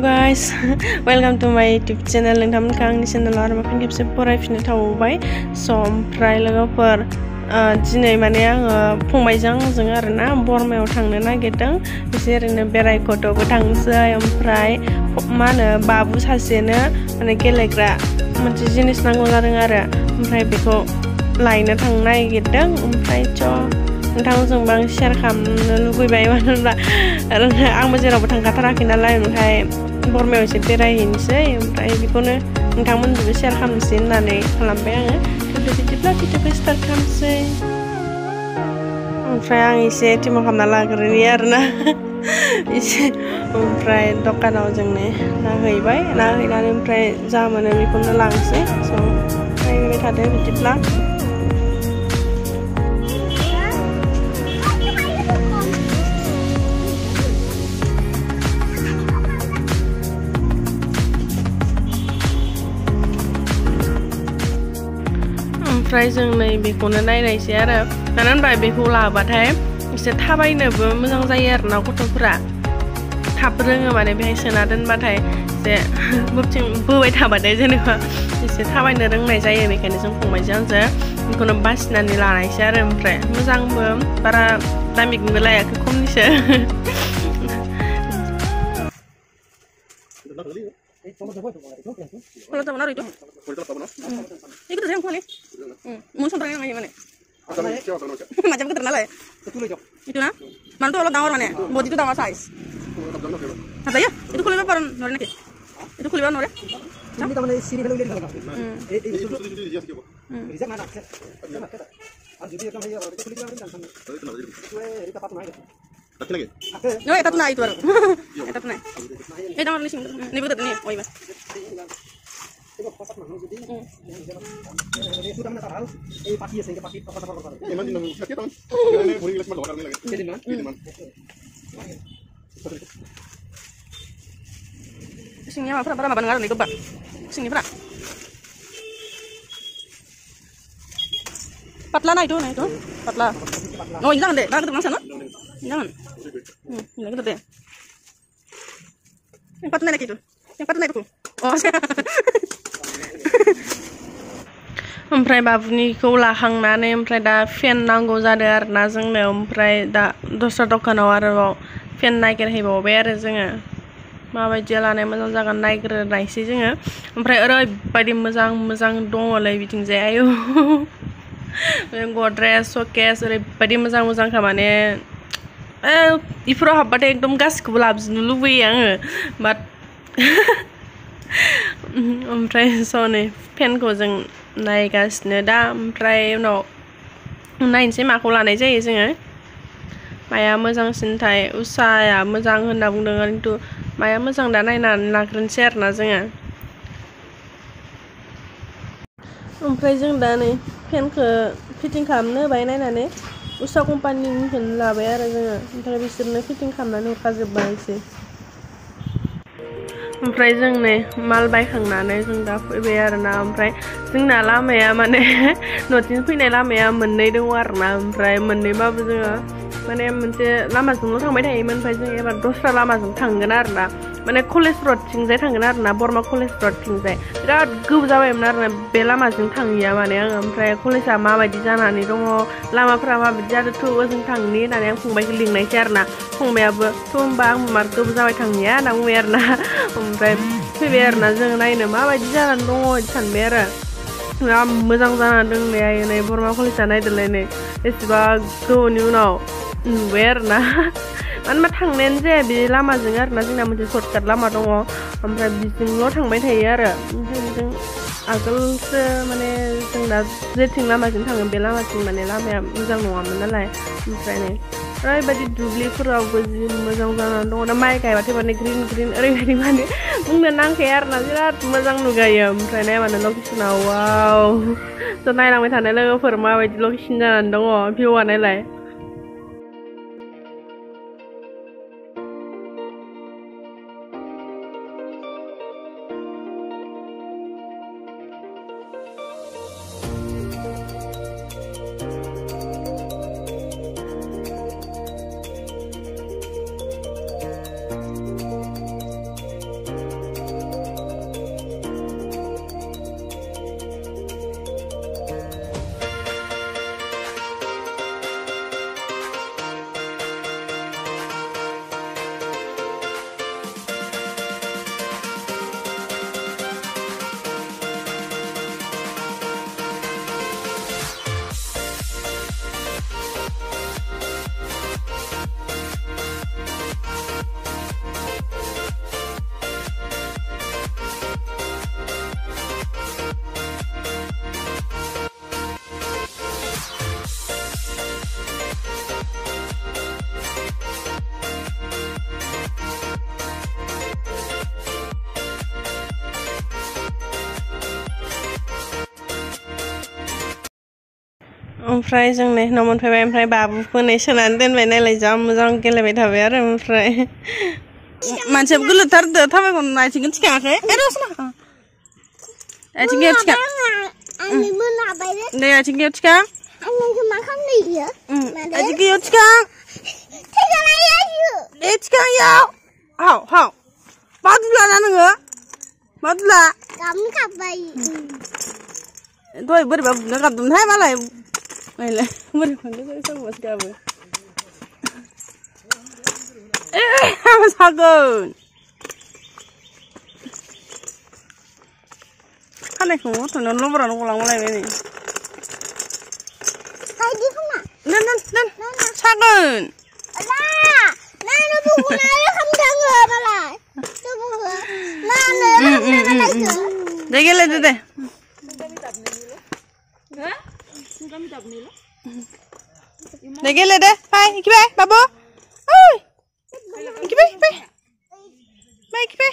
guys, welcome to my YouTube channel. नोंथांमोनखौ आंनि चेनेलाव आरो फिन खेबसे फरायफिननो थाबावबाय ओमफ्राय लोगोफोर दिनै माने आङो फंबायजों आंजों आरोना बरमायाव थांनो नागिरदों एसे ओरैनो बेरायख'थ'बो थांसै ओमफ्राय मा होनो बाबु सासेनो माने गेलेग्रा मोनसे जिनिस नांगौ जादों आरो ओमफ्राय बेखौ लायनो थांनो नागिरदों ओमफ्रायथ' नोंथांमोनजोंबो आं शेयार खालामनो लुबैबाय मानो होनब्ला आंबो जेरावबो थांखाथाराखै नालाय ओमफ्राय बरमायाव एसे बेरायहैनोसै ओमफ्राय बेखौनो नोंथांमोनजोंबो शेयार खालामनोसै होननानै खालामबाय आङो बिदिब्ला भिडिअखौ स्टार्ट खालामसै ओमफ्राय आं एसे टिमाव खालामना लाग्रोनि आरोना एसे ओमफ्राय दखानाव जोंनो नाहैनानै ओमफ्राय जा मोनो बेखौनो लांसै स' नायबाय थादो बिदिब्ला ओमफ्राय जों नै बेखौनो नायनायसै आरो मानो होनबा बेखौ लाबाथाय एसे थाबायनोबो मोजां जायो आरोना गथ'फोरा थाब रोङो माने बेहाय सोना दोनबाथाय एसे बोबाय थाबाथाय जेनेबा एसे थाबायनो रोंनाय जायो बेखायनो जों फंबायजों आंजों बेखौनो बासिनानै लानायसै आरो ओमफ्राय मोजांबो बारा दामिनिबो लायाखै खमनिसो Kalau tahu naruh itu. Itu tuh yang kuali. Mau sampai yang mana? Macam kita terkenal ya. Itu na? Mana tuh orang dawar mana? Buat itu dawar size. Ada ya? Itu kuali apa orang naruh nanti? Itu kuali apa naruh? Ini tahu mana sini kalau lihat kalau. Bisa mana? Jadi kan dia itu kuali apa kan? Itu apa tuh? Lagi? No, itu na itu baru. Itu na. Itu nama lising. Ini betul nih. Oh iya. Singnya apa? Berapa banget nih kebak? Singnya berapa? Patla na itu, patla. Oh jangan deh, jangan ketemu sana. Jangan. Ini gitu deh. Yang patla naik itu. Yang patla naik itu. Oh. ओमफ्राय बाबुनिखौ लाखांनानै ओमफ्राय दा फेन नांगौ जादों आरोना जोंनो ओमफ्राय दा दस्रा दखानाव आरोबाव फेन नागिरहैबावबाय आरो जोङो माबायदि लानाय मोजां जागोन नायग्रोनायसै जोङो ओमफ्राय ओरैबायदि मोजां दङलै बिथिंजाय आयौ गद्रेज शकेस ओरैबायदि मोजांखा माने इफोराव हाबबाथाय एकदम गासिखौबो लाबोजोबनो लुबैयो आङो बाट ओमफ्राय स' नै फेनखौ जों नायगासिनो दा ओमफ्राय उनाव नायनोसै माखौ लानाय जायो जोङो माया मोजांसिनथाय उषाया मोजां होनना बुंदों खिन्थु माया मोजां दा नायनानै लाग्रोनोसै आरोना जोङो ओमफ्राय जों दा नै फेनखौ फिटिं खालामनो होबाय नायनानै उषा कम्पानिनिखौनो लाबाय आरो जोङो ओमफ्राय बिसोरनो फिटिं खालामनानै हरखाजोब्बायसै ओमफ्राय जों नै माल बायखांनानै जों दा फैबाय आरोना ओमफ्राय जोंना लामाया माने न'थिं फैनाय लामाया मोननै दङ आरोना ओमफ्राय मोननैबाबो जोङो माने मोनसे लामाजोंल' थांबाय थायोमोन ओमफ्राय जों एबार दस्रा लामाजों थांगोन आरोना माने कलेज रडथिंजाय थांगोन आरोना बरमा कलेज रडथिंजाय बिराद गोबाव जाबायमोन आरोना बे लामाजों थाङैया माने आङो ओमफ्राय कलेजआ माबायदि जानानै दङ लामाफोरा माबायदि जादों थ' ओजों थांनि होननानै आं फंबायखौ लिंनायसै आरोना फंबायाबो थ' होमबा आं मार गोबाव जाबाय थांनाया होनना बुंबाय आरोना ओमफ्राय फैबाय आरोना जों नायनो माबायदि जानानै दङ बिदि सानबाय आरो बिराद मोजां जानानै दंलै आयो नै बरमा कलेजआ नायदोलाय नै एसेबा गोबावनि उनाव नुबाय आरोना मानो होनबा थांनायानो जाया बे लामाजों आरोना जोंना मोनसे सर्टकाट लामा दङ ओमफ्राय बिजोंल' थांबाय थायो आरो ओमफ्राय बेजों आगोलसो माने जों दा जेथिं लामाजों थाङो बे लामाथिं माने लामाया मोजां नङामोन नालाय ओमफ्राय नै ओरैबायदि दुब्लिफोरावबो जि मोजां जानानै दङ दा माइ गायबाथाय माने ग्रिन ओरैबायदि माने बुंनो नांखाया आरोना बिराद मोजां नुगायो ओमफ्राय नाय माने लकेसना वाव ज' नायलांबाय थानाय लोगोफोर माबायदि लकेसन जानानै दङ भिउआ नायलाय ओमफ्राय जों नै न' मोनफैबाय ओमफ्राय बाबुखौ नै सोनानै दोनबाय नालाय जा मोजां गेलेबाय थाबाय आरो ओमफ्राय मानसियाबो गोलोथारदो थाबायगोन आथिंखौ थिखाङाखै रसना आथिंखौ थिखां दे आथिंखौ थिखां आथिंखौ थिखां दे थिखां याव हाव हाव मा दुला ना नोङो मा दुला दहाय बोरैबा बुनो गाबदोंमोनहाय मालाय नायलाय बोरैबा गाबो जागोन खानायखौ गथ'नो लबरानो गलांलायबाय नै दोन सागोन दे गेलेदो दे दे गेलेदो फाय इखिबाय बाबु ओइ इखिबाय फाय इखिबाय